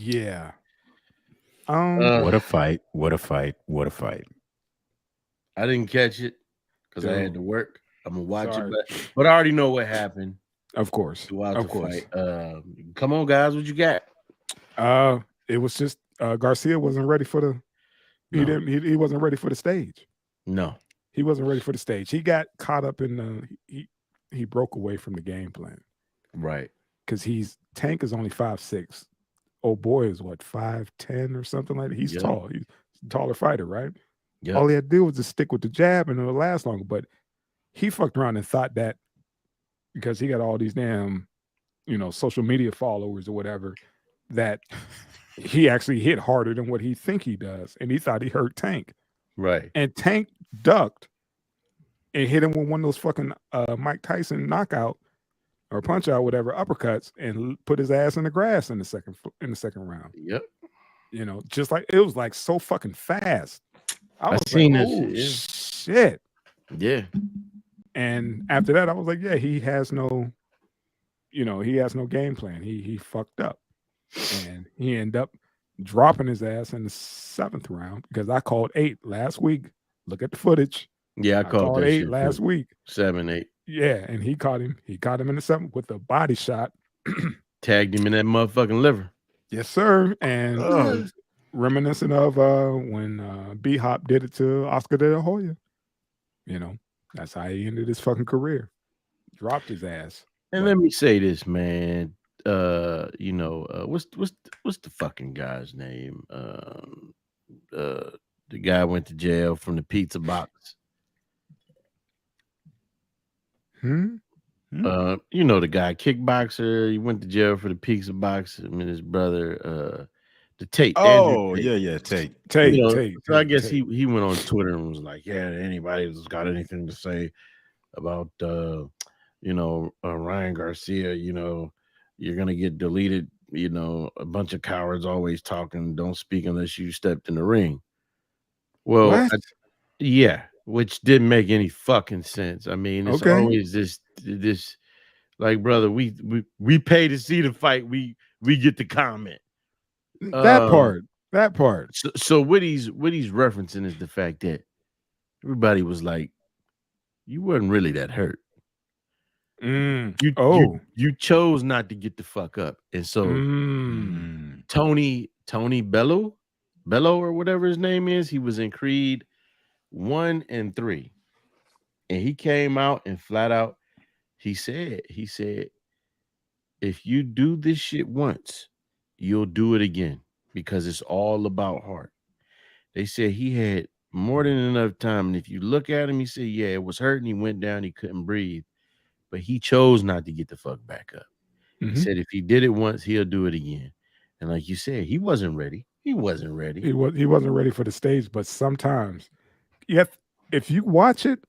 Yeah. What a fight. What a fight. What a fight. I didn't catch it because I had Dude. to work. I'm gonna watch Sorry. it, but I already know what happened Of course. throughout Of the course. fight. Come on, guys, what you got? It was just Garcia wasn't ready for the No. he wasn't ready for the stage. No. He wasn't ready for the stage. He got caught up in he broke away from the game plan. Right. Because Tank is only 5'6". Oh boy is what, 5'10" or something like that. He's tall. He's a taller fighter, right? Yeah. All he had to do was just stick with the jab and it'll last longer. But he fucked around and thought that because he got all these damn, social media followers or whatever, that he actually hit harder than what he think he does. And he thought he hurt Tank. Right. And Tank ducked and hit him with one of those fucking Mike Tyson knockout or punch out, whatever, uppercuts, and put his ass in the grass in the second round. Yep. Just like it was like so fucking fast. I was seen like, this oh shit. shit. Yeah. And after that, I was like, yeah, he has no game plan. He fucked up. And he ended up dropping his ass in the 7th round because I called 8 last week. Look at the footage. Yeah, I called that 8 shit last too. week. 7, 8. Yeah, and he caught him. He caught him in the 7th with a body shot. Tagged him in that motherfucking liver. Yes, sir. And reminiscent of when B-Hop did it to Oscar De La Hoya. That's how he ended his fucking career. Dropped his ass. And let me say this, man. What's the fucking guy's name? The guy went to jail from the pizza box. The guy, kickboxer. He went to jail for the pizza box. I mean, his brother, the Tate. Oh, yeah, Tate. Tate. So I guess he went on Twitter and was like, "Yeah, anybody that's got anything to say about Ryan Garcia, you're gonna get deleted. A bunch of cowards always talking. Don't speak unless you stepped in the ring." Well, which didn't make any fucking sense. I mean, it's always this like, brother, we pay to see the fight. We get the comment. That part. So what he's referencing is the fact that everybody was like, you wasn't really that hurt. You chose not to get the fuck up. And so Tony Bello or whatever his name is, he was in Creed 1 and 3. And he came out and flat out, he said, if you do this shit once, you'll do it again because it's all about heart. They said he had more than enough time. And if you look at him, he said, yeah, it was hurting. He went down, he couldn't breathe, but he chose not to get the fuck back up. He said, if he did it once, he'll do it again. And like you said, he wasn't ready. He wasn't ready. He wasn't ready for the stage, but sometimes if you watch it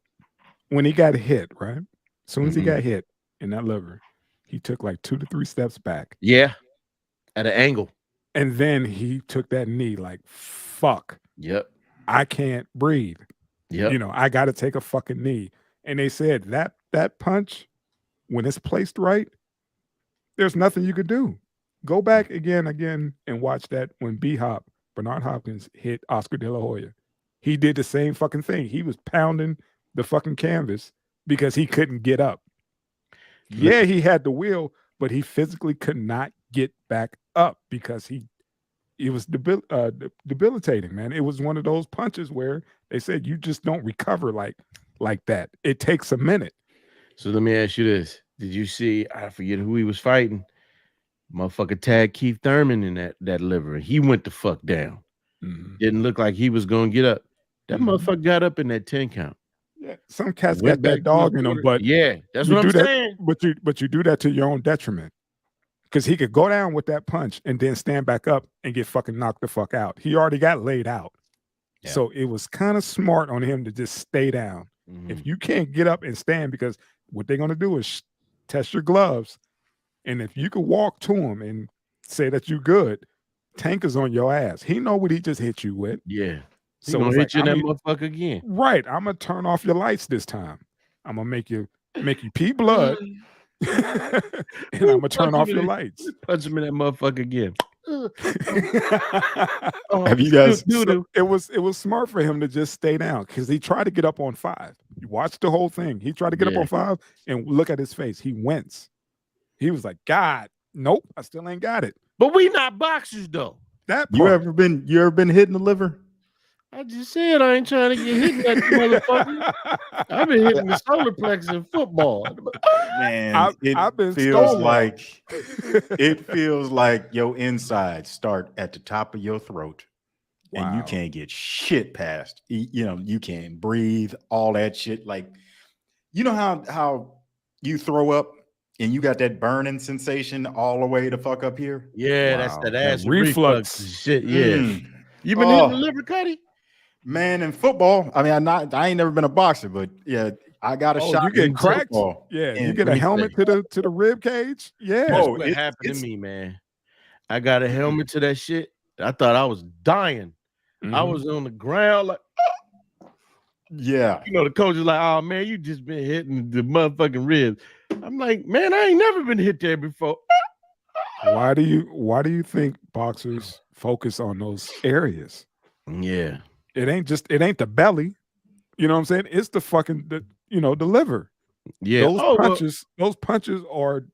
when he got hit, right? As soon as he got hit in that liver, he took like 2 to 3 steps back. Yeah. At an angle. And then he took that knee like, fuck. Yep. I can't breathe. Yep. I got to take a fucking knee. And they said that punch, when it's placed right, there's nothing you could do. Go back again and watch that when B-Hop, Bernard Hopkins, hit Oscar De La Hoya. He did the same fucking thing. He was pounding the fucking canvas because he couldn't get up. Yeah, he had the will, but he physically could not get back up because it was debilitating, man. It was one of those punches where they said you just don't recover like that. It takes a minute. So let me ask you this. Did you see, I forget who he was fighting, motherfucker tagged Keith Thurman in that liver. He went the fuck down. Didn't look like he was going to get up. That motherfucker got up in that 10 count. Yeah, some cats got that dog in them, but yeah, that's what I'm saying. But you do that to your own detriment. Because he could go down with that punch and then stand back up and get fucking knocked the fuck out. He already got laid out. Yeah. So it was kind of smart on him to just stay down. If you can't get up and stand, because what they're going to do is test your gloves. And if you could walk to him and say that you're good, Tank is on your ass. He know what he just hit you with. Yeah. So he's gonna hit you in that motherfucker again. Right. I'm gonna turn off your lights this time. I'm gonna make you pee blood. And I'm gonna turn off your lights. Punch him in that motherfucker again. Have you guys? So it was smart for him to just stay down because he tried to get up on 5. You watch the whole thing. He tried to get up on 5 and look at his face. He wince. He was like, God, nope, I still ain't got it. But we not boxers though. That part. You ever been hit in the liver? I just said I ain't trying to get hit in that motherfucker. I've been hitting the solar plex in football. Man, I've been feels like it feels like your insides start at the top of your throat, and you can't get shit past. You can't breathe, all that shit. Like, you know how you throw up and you got that burning sensation all the way to fuck up here. Yeah, that's that ass reflux shit. Yeah, you been hitting the liver, Cuddy? Man, in football, I mean, I ain't never been a boxer, but yeah, I got a shot. You get cracked. Football. Yeah, you get a helmet to the rib cage. Yeah, that's what happened to me, man. I got a helmet to that shit. I thought I was dying. I was on the ground like, yeah. You know, the coach is like, oh man, you just been hitting the motherfucking ribs. I'm like, man, I ain't never been hit there before. Why do you think boxers focus on those areas? Yeah. It ain't the belly. You know what I'm saying? It's the fucking the liver. Yeah. Those punches are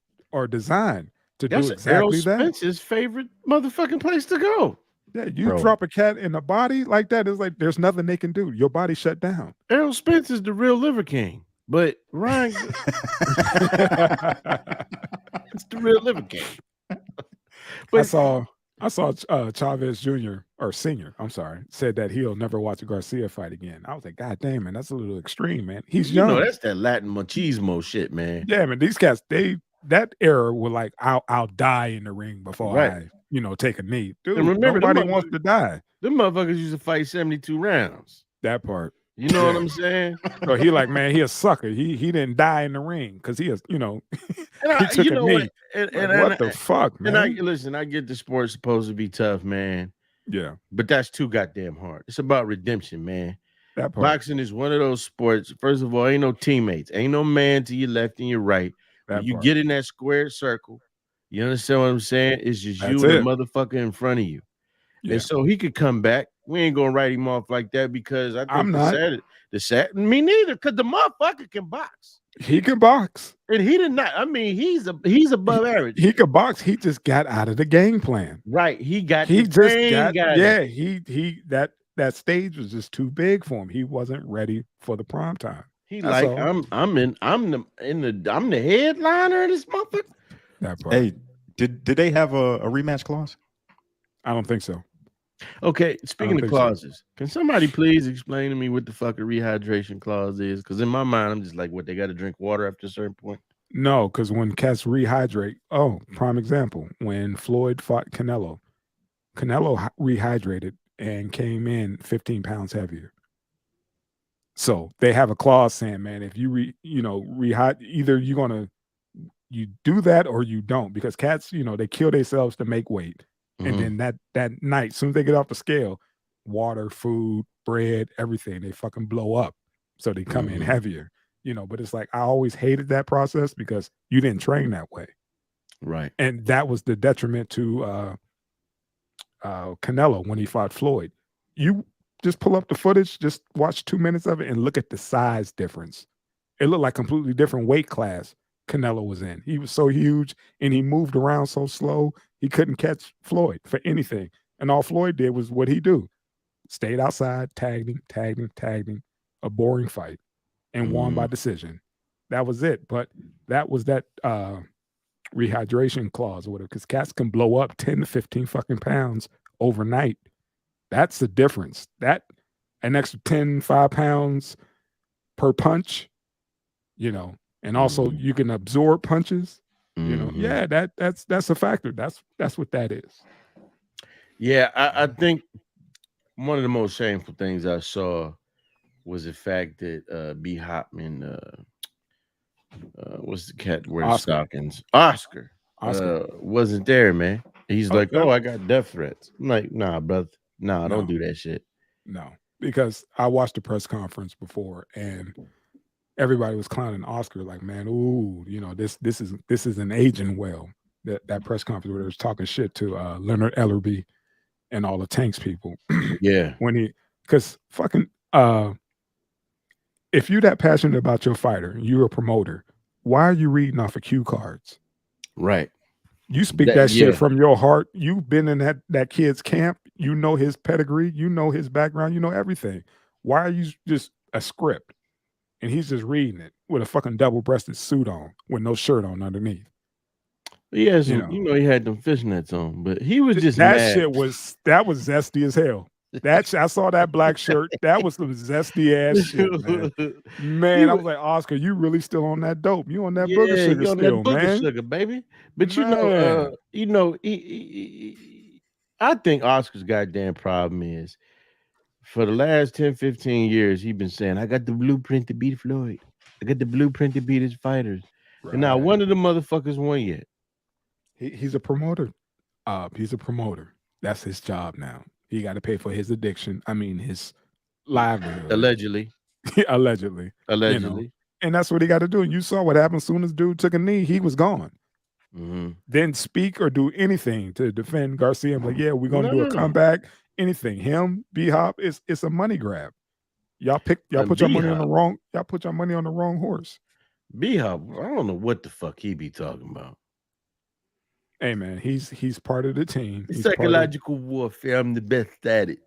designed to do exactly Errol that. Spence's favorite motherfucking place to go. Yeah, you drop a cat in the body like that, it's like there's nothing they can do. Your body shut down. Errol Spence is the real liver king, but Ryan it's the real liver king. But I saw Chavez Jr. or Senior, I'm sorry, said that he'll never watch a Garcia fight again. I was like, God damn, man, that's a little extreme, man. He's young. That's that Latin machismo shit, man. Yeah, man, these cats, that era were like, I'll die in the ring before I take a knee. Dude, and remember, nobody wants to die. Them motherfuckers used to fight 72 rounds. That part. You know what I'm saying? So he like, man, he a sucker. He didn't die in the ring because he is, he took a knee. What the fuck, man? And I get the sport's supposed to be tough, man. Yeah. But that's too goddamn hard. It's about redemption, man. That part. Boxing is one of those sports. First of all, ain't no teammates. Ain't no man to your left and your right. You get in that square circle. You understand what I'm saying? It's just you and the motherfucker in front of you. Yeah. And so he could come back. We ain't gonna write him off like that because I think me neither, because the motherfucker can box. He can box. And he did not. I mean, he's above average. He could box. He just got out of the game plan. Right. That stage was just too big for him. He wasn't ready for the prime time. He I'm the headliner of this motherfucker. That part. Hey, did they have a rematch clause? I don't think so. Okay, speaking of clauses, can somebody please explain to me what the fuck a rehydration clause is? Because in my mind, I'm just like, what, they got to drink water after a certain point? No, because when cats rehydrate, prime example, when Floyd fought Canelo rehydrated and came in 15 pounds heavier. So they have a clause saying, man, if you either you do that or you don't, because cats, they kill themselves to make weight. And then that night, as soon as they get off the scale, water, food, bread, everything, they fucking blow up. So they come in heavier, but it's like, I always hated that process because you didn't train that way. Right. And that was the detriment to Canelo when he fought Floyd. You just pull up the footage, just watch 2 minutes of it and look at the size difference. It looked like completely different weight class Canelo was in. He was so huge and he moved around so slow, he couldn't catch Floyd for anything. And all Floyd did was what he do. Stayed outside, tagging, a boring fight, and won by decision. That was it. But that was that rehydration clause or whatever, because cats can blow up 10 to 15 fucking pounds overnight. That's the difference. That an extra 5 pounds per punch, and also you can absorb punches. That's a factor. That's what that is. Yeah, I think one of the most shameful things I saw was the fact that B Hopman, what's the cat wearing stockings? Oscar wasn't there, man. He's like, I got death threats. I'm like, nah, brother. Nah, don't do that shit. No, because I watched the press conference before and everybody was clowning Oscar like, man, ooh, this isn't aging well. that press conference where he was talking shit to Leonard Ellerby and all the Tank's people. Yeah. Because fucking if you're that passionate about your fighter, you're a promoter, why are you reading off of cue cards? Right. You speak that shit from your heart. You've been in that kid's camp. You know his pedigree. You know his background. You know everything. Why are you just a script? And he's just reading it with a fucking double-breasted suit on with no shirt on underneath. He had some, he had them fishnets on, but he was just that mad. shit was zesty as hell. I saw that black shirt. That was some zesty ass shit, man. Man, I was like, Oscar, you really still on that dope? You on that booger sugar you on still, that booger man? sugar, baby. But I think Oscar's goddamn problem is for the last 10, 15 years, he's been saying, I got the blueprint to beat Floyd. I got the blueprint to beat his fighters. Right. And now one of the motherfuckers won yet. He's a promoter. He's a promoter. That's his job now. He got to pay for his addiction. I mean, his livelihood. Allegedly. Allegedly. And that's what he got to do. You saw what happened as soon as dude took a knee. He was gone. Mm-hmm. Didn't speak or do anything to defend Garcia. I'm like, yeah, we're going to do a comeback. Anything. Him, B-Hop, it's a money grab. Y'all put your money on the wrong horse. B-Hop, I don't know what the fuck he be talking about. Hey man, he's part of the team. Psychological warfare. I'm the best at it.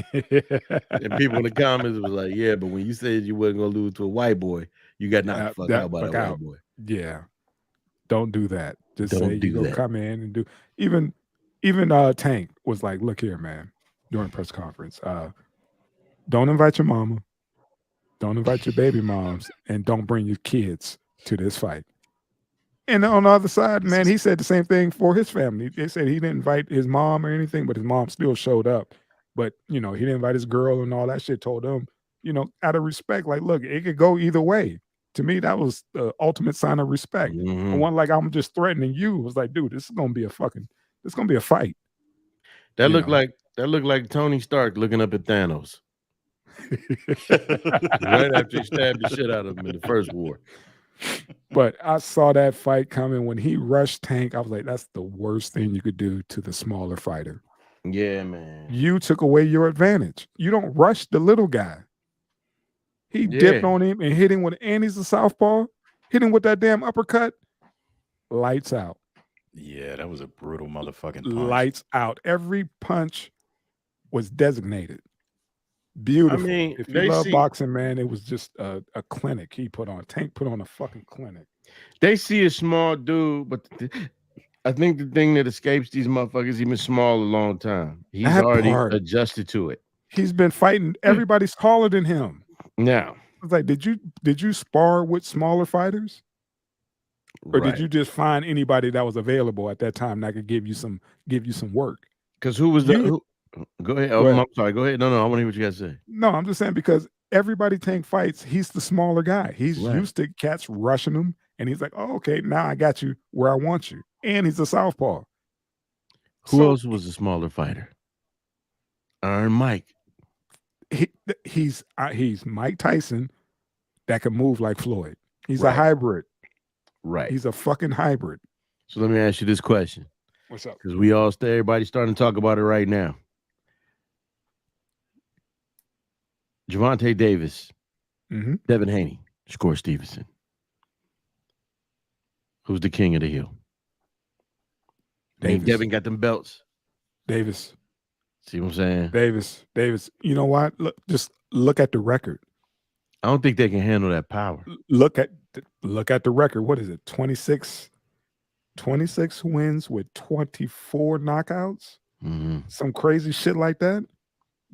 And people in the comments was like, "Yeah, but when you said you wasn't gonna lose to a white boy, you got knocked the fuck out by that white boy." Yeah, don't do that. Just don't say you go come in and do. Even Tank was like, "Look here, man." During press conference, don't invite your mama, don't invite your baby moms, and don't bring your kids to this fight. And on the other side, man, he said the same thing for his family. They said he didn't invite his mom or anything, but his mom still showed up. But, he didn't invite his girl and all that shit. Told them, out of respect, like, look, it could go either way. To me, that was the ultimate sign of respect. Mm-hmm. And one, like, I'm just threatening you. It was like, dude, this is going to be a fight. That looked like Tony Stark looking up at Thanos. Right after he stabbed the shit out of him in the first war. But I saw that fight coming. When he rushed Tank, I was like, that's the worst thing you could do to the smaller fighter. Yeah, man. You took away your advantage. You don't rush the little guy. He dipped on him and hit him and he's a southpaw. Hit him with that damn uppercut. Lights out. Yeah, that was a brutal motherfucking punch. Lights out. Every punch was designated. Beautiful. I mean, if you love boxing, man, it was just a clinic he put on. Tank put on a fucking clinic. They see a small dude, but I think the thing that escapes these motherfuckers, he's been small a long time. He's already adjusted to it. He's been fighting. Everybody's taller than him. Now, it's like, did you spar with smaller fighters? Or did you just find anybody that was available at that time that could give you some work? Because who was the Go ahead. Oh, I'm sorry. Go ahead. No, I want to hear what you guys say. No, I'm just saying because everybody Tank fights, he's the smaller guy. He's used to cats rushing him, and he's like, "Oh, okay, now I got you where I want you." And he's a southpaw. Who else was a smaller fighter? Iron Mike. He's Mike Tyson that can move like Floyd. He's a hybrid. Right. He's a fucking hybrid. So let me ask you this question. What's up? Because everybody's starting to talk about it right now. Gervonta Davis, Devin Haney, Shakur Stevenson. Who's the king of the hill? Devin got them belts. Davis. See what I'm saying? Davis. You know what? Just look at the record. I don't think they can handle that power. Look at the record. What is it? 26 wins with 24 knockouts. Mm-hmm. Some crazy shit like that.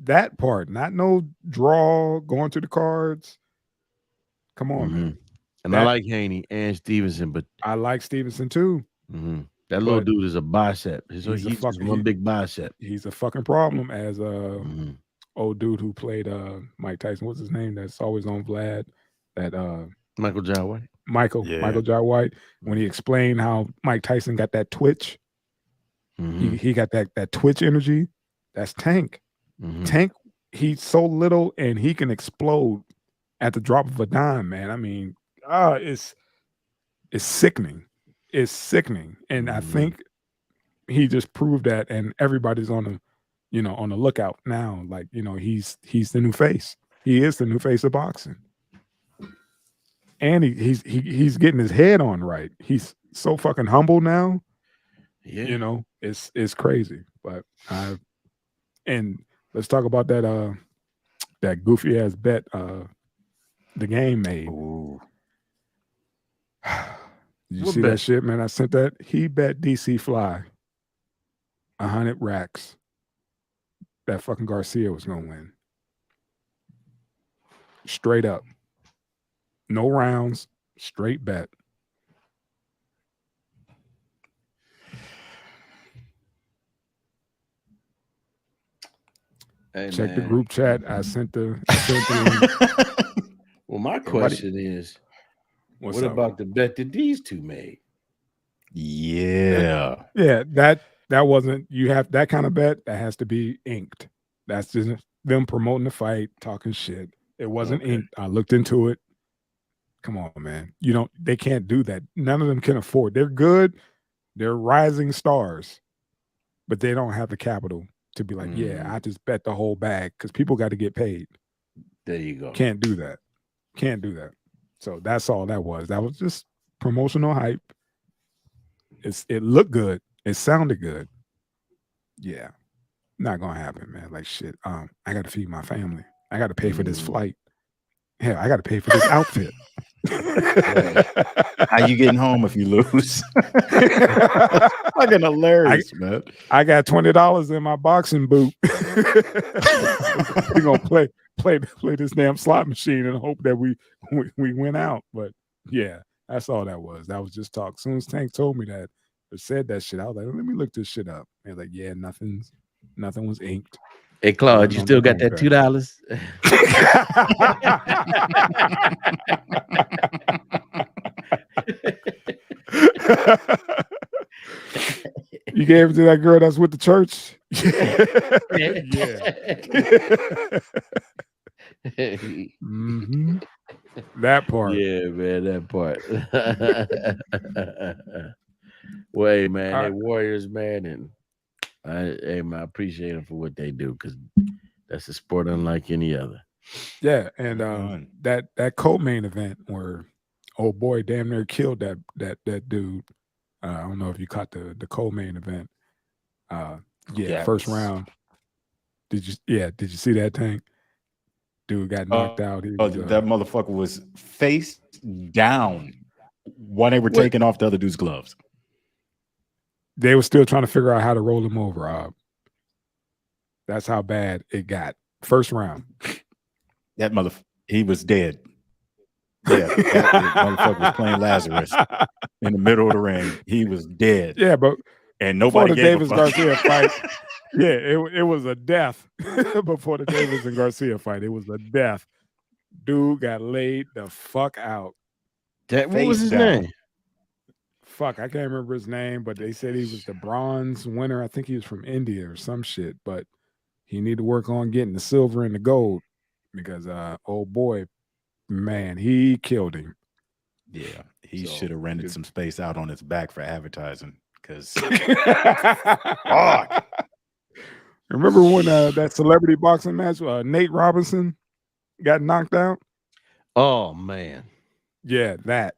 That part, not no draw, going to the cards. Come on, man. And I like Haney and Stevenson, but I like Stevenson too. Mm-hmm. That little dude is a bicep. He's one big bicep. He's a fucking problem as old dude who played Mike Tyson. What's his name? That's always on Vlad. That Michael Jai White. Michael Jai White. When he explained how Mike Tyson got that twitch, he got that twitch energy. That's Tank. Tank, he's so little and he can explode at the drop of a dime, man. I mean, it's sickening. is sickening. And I think he just proved that, and everybody's on the lookout now. Like, he's the new face. He is the new face of boxing. And he's getting his head on right. He's so fucking humble now. Yeah. It's crazy. But and let's talk about that goofy ass bet the game made. Ooh. Did you What see bet? that shit, man? I sent that. He bet DC Fly 100 racks that fucking Garcia was gonna win. Straight up. No rounds, straight bet. Hey, Check the man. group chat. I sent the link. Well, my question is, What's what up? about the bet that these two made? Yeah. Yeah, that wasn't, you have that kind of bet that has to be inked. That's just them promoting the fight, talking shit. It wasn't Okay. inked. I looked into it. Come on, man. They can't do that. None of them can afford. They're good. They're rising stars, but they don't have the capital to be like, yeah, I just bet the whole bag, because people got to get paid. There you go. Can't do that. Can't do that. So that's all that was. That was just promotional hype. It looked good. It sounded good. Yeah. Not gonna happen, man. Like shit. I gotta feed my family. I gotta pay for this flight. Hell, I gotta pay for this outfit. How you getting home if you lose? Fucking hilarious, man. I got $20 in my boxing boot. We're gonna play this damn slot machine and hope that we win out. But yeah, that's all that was. That was just talk. As soon as Tank told me that or said that shit, I was like, let me look this shit up. And like, yeah, nothing was inked. Hey, Claude, you still got that $2? You gave it to that girl that's with the church? Yeah. That part. Yeah, man, that part. Well, hey, man, they Warriors, man, and I appreciate them for what they do, because that's a sport unlike any other. Yeah, and that co-main event where old boy damn near killed that dude. I don't know if you caught the co-main event. First round. Did you see that, Tank? Dude got knocked out. That motherfucker was face down while they were taking off the other dude's gloves. They were still trying to figure out how to roll him over. That's how bad it got. First round. That he was dead. Yeah, that motherfucker was playing Lazarus in the middle of the ring. He was dead. Yeah, but and nobody gave Davis Garcia fight. Yeah, it was a death before the Davis and Garcia fight. It was a death. Dude got laid the fuck out. What was his name? Fuck, I can't remember his name, but they said he was the bronze winner. I think he was from India or some shit, but he need to work on getting the silver and the gold, because old boy, man, he killed him. Yeah, he should have rented some space out on his back for advertising, because remember when that celebrity boxing match, Nate Robinson got knocked out? Oh man. Yeah, that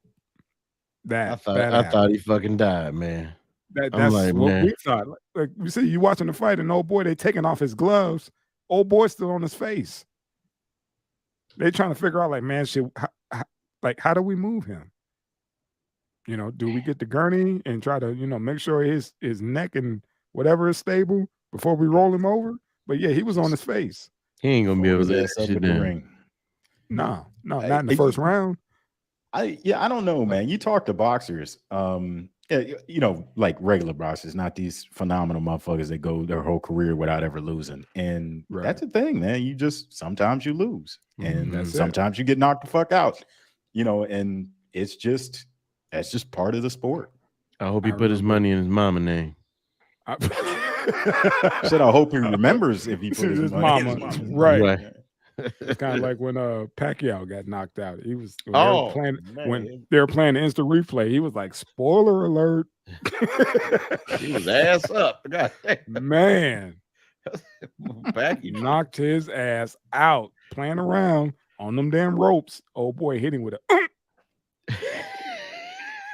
I thought he fucking died, man. That's like, what we thought. Like we see, you watching the fight, and old boy, they taking off his gloves. Old boy still on his face. They trying to figure out, like, man, shit, how do we move him? Do we get the gurney and try to, make sure his neck and whatever is stable before we roll him over? But yeah, he was on his face. He ain't gonna be able to up in the ring. No, not in the first round. I don't know, man. You talk to boxers, like regular boxers, not these phenomenal motherfuckers that go their whole career without ever losing. And that's the thing, man. Sometimes you lose, and sometimes you get knocked the fuck out. And that's just part of the sport. I hope he put his money in his mama name. I hope he remembers if he put his money mama. in his mama. Right. It's kind of like when Pacquiao got knocked out. He was when man. they were playing the instant replay. He was like, "Spoiler alert!" He was ass up. God damn. Man, Back you knocked his ass out playing around on them damn ropes. Oh boy, hit him with a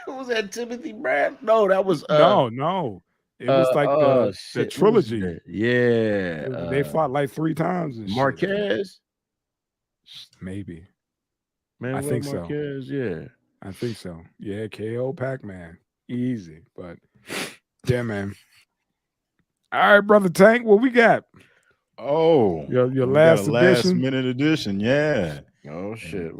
Who was that? Timothy Brad? No, that was no. It was like the shit, who was trilogy. that? Yeah, They fought like 3 times. And shit. Marquez. Maybe. Man, I think so. Marquez, yeah. I think so. Yeah, KO Pac-Man. Easy. But yeah, man. All right, brother Tank. What we got? Oh, Your we got last a last edition. minute edition. Yeah. Oh shit.